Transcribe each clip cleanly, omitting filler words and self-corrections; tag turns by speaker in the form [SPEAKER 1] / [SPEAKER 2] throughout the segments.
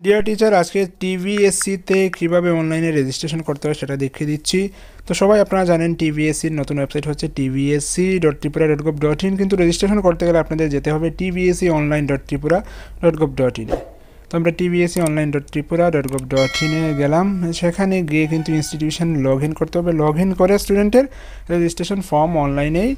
[SPEAKER 1] Deer teacher, আজকে টিবিএসসিতে কীভাবে অনলাইনে রেজিস্ট্রেশন করতে হয় সেটা দেখিয়ে দিচ্ছি। তো সবাই আপনারা জানেন টিবিএসসির নতুন ওয়েবসাইট হচ্ছে tbsc.tripura.gov.in, কিন্তু রেজিস্ট্রেশন করতে গেলে আপনাদের যেতে হবে tbsconline.tripura.gov.in। তো আমরা tbsconline.tripura.gov.in গেলাম। সেখানে গিয়ে কিন্তু ইনস্টিটিউশন লগ ইন করতে হবে। লগ ইন করে স্টুডেন্টের রেজিস্ট্রেশন ফর্ম অনলাইনেই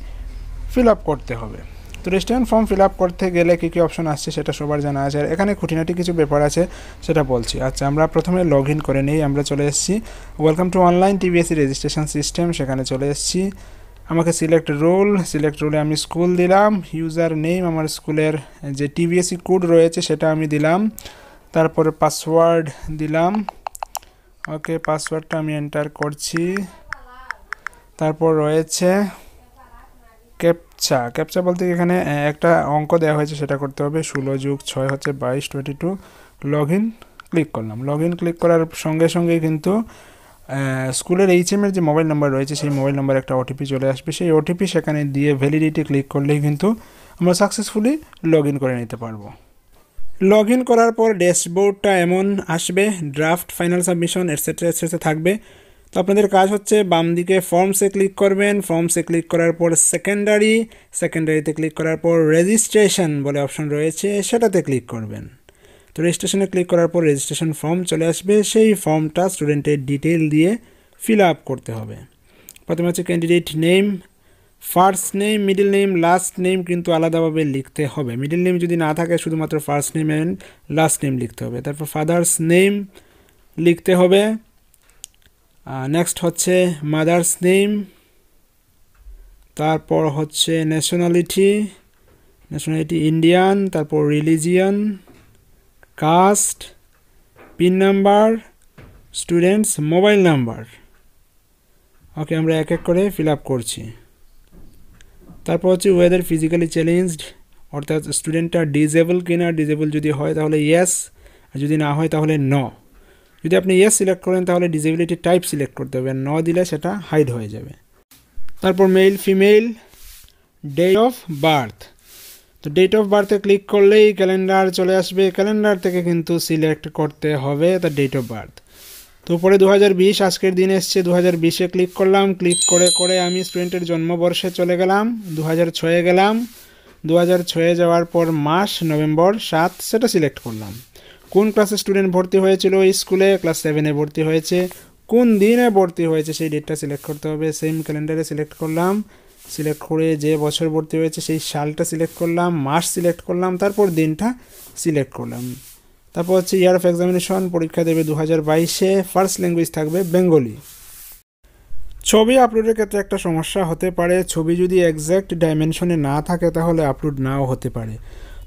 [SPEAKER 1] ফিল আপ করতে হবে। তো রেজিস্ট্রেশন ফর্ম ফিল আপ করতে গেলে কী কী অপশন আসছে সেটা সবার জানা আছে, আর এখানে খুঁটিনাটি কিছু ব্যাপার আছে সেটা বলছি। আচ্ছা, আমরা প্রথমে লগ ইন করে নিই। আমরা চলে এসেছি welcome to online TBSC registration system, সেখানে চলে এসেছি। আমাকে সিলেক্ট রোলে আমি স্কুল দিলাম। ইউজার নেম আমার স্কুলের যে টিবিএসসি কোড রয়েছে সেটা আমি দিলাম। তারপরে পাসওয়ার্ড দিলাম। ওকে, পাসওয়ার্ডটা আমি এন্টার করছি। তারপর রয়েছে ক্যাপচা বলতে এখানে একটা অঙ্ক দেওয়া হয়েছে, সেটা করতে হবে। 16 + 6 হচ্ছে 22, 22। লগ ইন ক্লিক করলাম। লগ ইন ক্লিক করার সঙ্গে সঙ্গে কিন্তু স্কুলের এইচএমের যে মোবাইল নাম্বার রয়েছে সেই মোবাইল নাম্বার একটা ওটিপি চলে আসবে। সেই ওটিপি সেখানে দিয়ে ভ্যালিডিটি ক্লিক করলেই কিন্তু আমরা সাকসেসফুলি লগ ইন করে নিতে পারবো। লগ ইন করার পর ড্যাশবোর্ডটা এমন আসবে, ড্রাফট, ফাইনাল সাবমিশন এটসেট্রা থাকবে। তো আপনাদের কাজ হচ্ছে বাম দিকে ফর্মসে ক্লিক করবেন। ফর্মসে ক্লিক করার পর সেকেন্ডারিতে ক্লিক করার পর রেজিস্ট্রেশন বলে অপশন রয়েছে, সেটাতে ক্লিক করবেন। তো রেজিস্ট্রেশনে ক্লিক করার পর রেজিস্ট্রেশন ফর্ম চলে আসবে। সেই ফর্মটা স্টুডেন্টের ডিটেল দিয়ে ফিল আপ করতে হবে। প্রথমে হচ্ছে candidate name, first name, middle name, last name কিন্তু আলাদাভাবে লিখতে হবে। মিডল নেম যদি না থাকে শুধুমাত্র first name and last name লিখতে হবে। তারপর ফাদার্স নেম লিখতে হবে। নেক্সট হচ্ছে মাদার্স নেম। তারপর হচ্ছে ন্যাশনালিটি ইন্ডিয়ান। তারপর religion, caste, pin number, students mobile number. Okay, আমরা এক এক করে ফিল আপ করছি। তারপর হচ্ছে ওয়েদার ফিজিক্যালি চ্যালেঞ্জড, অর্থাৎ স্টুডেন্টটা ডিজেবল কিনা। ডিজেবল যদি হয় তাহলে ইয়েস, আর যদি না হয় তাহলে নো। যদি আপনি ইয়েস সিলেক্ট করেন তাহলে ডিসেবিলিটি টাইপ সিলেক্ট করতে হবে, নো দিলে সেটা হাইড হয়ে যাবে। তারপর male female, date of birth. তো ডেট অফ বার্থে ক্লিক করলেই ক্যালেন্ডার চলে আসবে। ক্যালেন্ডার থেকে কিন্তু সিলেক্ট করতে হবে তার ডেট অফ বার্থ। তো উপরে 2020 আজকের দিন এসছে, 2020-এ ক্লিক করলাম। ক্লিক করে আমি স্টুডেন্টের জন্মবর্ষে চলে গেলাম, 2006-এ গেলাম। 2006-এ যাওয়ার পর মাস নভেম্বর 7 সেটা সিলেক্ট করলাম। কোন ক্লাসে স্টুডেন্ট ভর্তি হয়েছিল এই স্কুলে, ক্লাস 7-এ ভর্তি হয়েছে। কোন দিনে ভর্তি হয়েছে সেই ডেটটা সিলেক্ট করতে হবে। সেম ক্যালেন্ডারে সিলেক্ট করলাম। সিলেক্ট করে যে বছর ভর্তি হয়েছে সেই সালটা সিলেক্ট করলাম, মাস সিলেক্ট করলাম, তারপর দিনটা সিলেক্ট করলাম। তারপর হচ্ছে ইয়ার অফ এক্সামিনেশন, পরীক্ষা দেবে 2022-এ। ফার্স্ট ল্যাঙ্গুয়েজ থাকবে বেঙ্গলি। ছবি আপলোডের ক্ষেত্রে একটা সমস্যা হতে পারে। ছবি যদি এক্স্যাক্ট ডাইমেনশনে না থাকে তাহলে আপলোড নাও হতে পারে।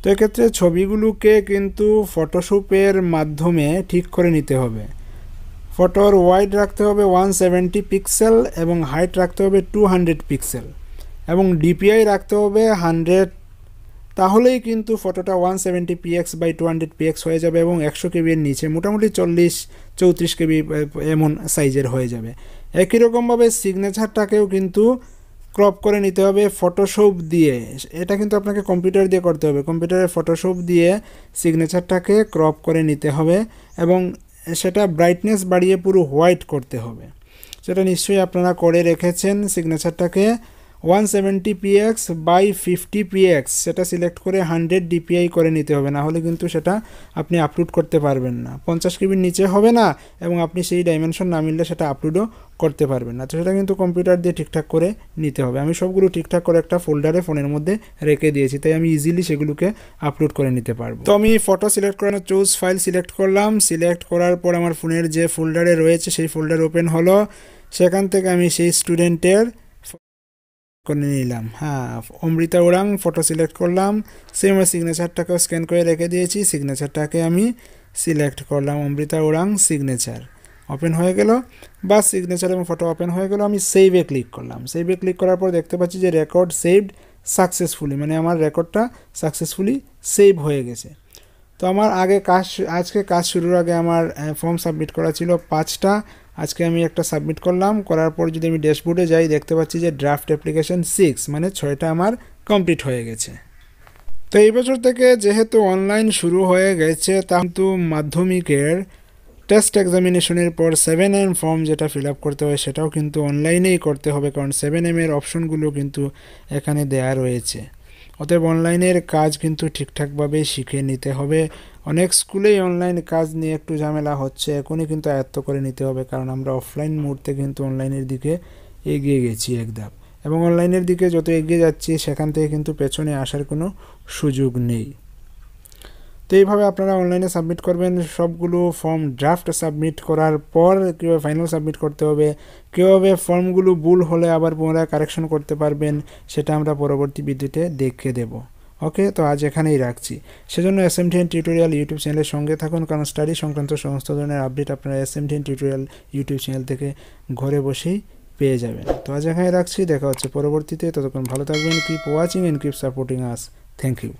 [SPEAKER 1] তো এক্ষেত্রে ছবিগুলোকে কিন্তু ফটোশপের মাধ্যমে ঠিক করে নিতে হবে। ফটোর ওয়াইড রাখতে হবে 170 পিক্সেল এবং হাইট রাখতে হবে 200 পিক্সেল এবং ডিপিআই রাখতে হবে 100। তাহলেই কিন্তু ফটোটা 170px/200px হয়ে যাবে এবং 100 কেবির নিচে মোটামুটি 40-34 কেবি এমন সাইজের হয়ে যাবে। একই রকমভাবে সিগনেচারটাকেও কিন্তু ক্রপ করে নিতে হবে ফটোশপ দিয়ে। এটা কিন্তু আপনাকে কম্পিউটার দিয়ে করতে হবে। কম্পিউটারে ফটোশপ দিয়ে সিগনেচারটাকে ক্রপ করে নিতে হবে এবং সেটা ব্রাইটনেস বাড়িয়ে পুরো হোয়াইট করতে হবে। সেটা নিশ্চয়ই আপনারা করে রেখেছেন। সিগনেচারটাকে 170px/50px সেটা সিলেক্ট করে 100 dpi করে নিতে হবে, না হলে কিন্তু সেটা আপনি আপলোড করতে পারবেন না। 50 কেবির নিচে হবে না এবং আপনি সেই ডাইমেনশন না মিললে সেটা আপলোডও করতে পারবেন না। তো সেটা কিন্তু কম্পিউটার দিয়ে ঠিকঠাক করে নিতে হবে। আমি সবগুলো ঠিকঠাক করে একটা ফোল্ডারে ফোনের মধ্যে রেখে দিয়েছি, তাই আমি ইজিলি সেগুলোকে আপলোড করে নিতে পারবো। তো আমি ফটো সিলেক্ট করানোর চুজ ফাইল সিলেক্ট করলাম। সিলেক্ট করার পর আমার ফোনের যে ফোল্ডারে রয়েছে সেই ফোল্ডার ওপেন হলো। সেখান থেকে আমি সেই স্টুডেন্টের করে নিলাম। অমৃতা ওরাং ফটো সিলেক্ট করলাম। সেম সিগনেচারটাকেও স্ক্যান করে রেখে দিয়েছি। সিগনেচারটাকে আমি সিলেক্ট করলাম, অমৃতা ওরাং সিগনেচার ওপেন হয়ে গেল। বা সিগনেচার এবং ফটো ওপেন হয়ে গেল। আমি সেভে ক্লিক করলাম। সেভে ক্লিক করার পর দেখতে পাচ্ছি যে রেকর্ড সেভড সাকসেসফুলি, মানে আমার রেকর্ডটা সাকসেসফুলি সেভ হয়ে গেছে। তো আমার আজকে কাজ শুরুর আগে আমার ফর্ম সাবমিট করা ছিল 5টা। আজকে আমি একটা সাবমিট করলাম। করার পর যদি আমি ড্যাশবোর্ডে যাই দেখতে পাচ্ছি যে ড্রাফট অ্যাপ্লিকেশন 6 মানে 6টা আমার কমপ্লিট হয়ে গেছে। তো এই বছর থেকে যেহেতু অনলাইন শুরু হয়ে গেছে, তা কিন্তু মাধ্যমিকের টেস্ট এক্সামিনেশনের পর 7M ফর্ম যেটা ফিল আপ করতে হয় সেটাও কিন্তু অনলাইনেই করতে হবে, কারণ 7M এর অপশনগুলো কিন্তু এখানে দেয়া রয়েছে। অতএব অনলাইনের কাজ কিন্তু ঠিকঠাকভাবে শিখে নিতে হবে। অনেক স্কুলেই অনলাইন কাজ নিয়ে একটু ঝামেলা হচ্ছে, এখনই কিন্তু আয়ত্ত করে নিতে হবে, কারণ আমরা অফলাইন মুহূর্তে কিন্তু অনলাইনের দিকে এগিয়ে গেছি এক ধাপ, এবং অনলাইনের দিকে যত এগিয়ে যাচ্ছি সেখান থেকে কিন্তু পেছনে আসার কোনো সুযোগ নেই। তো এইভাবে আপনারা অনলাইনে সাবমিট করবেন। সবগুলো ফর্ম ড্রাফট সাবমিট করার পর কীভাবে ফাইনাল সাবমিট করতে হবে, কীভাবে ফর্মগুলো ভুল হলে আবার পুনরায় কারেকশন করতে পারবেন, সেটা আমরা পরবর্তী ভিডিওতে দেখে দেব। ওকে, তো আজ এখানেই রাখছি। সেজন্য SMDN টিউটোরিয়াল ইউটিউব চ্যানেলের সঙ্গে থাকুন, কারণ স্টাডি সংক্রান্ত সমস্ত ধরনের আপডেট আপনারা SMDN টিউটোরিয়াল ইউটিউব চ্যানেল থেকে ঘরে বসেই পেয়ে যাবেন। তো আজ এখানে রাখছি, দেখা হচ্ছে পরবর্তীতে। ততক্ষণ ভালো থাকবেন। Keep watching and keep supporting us. Thank you.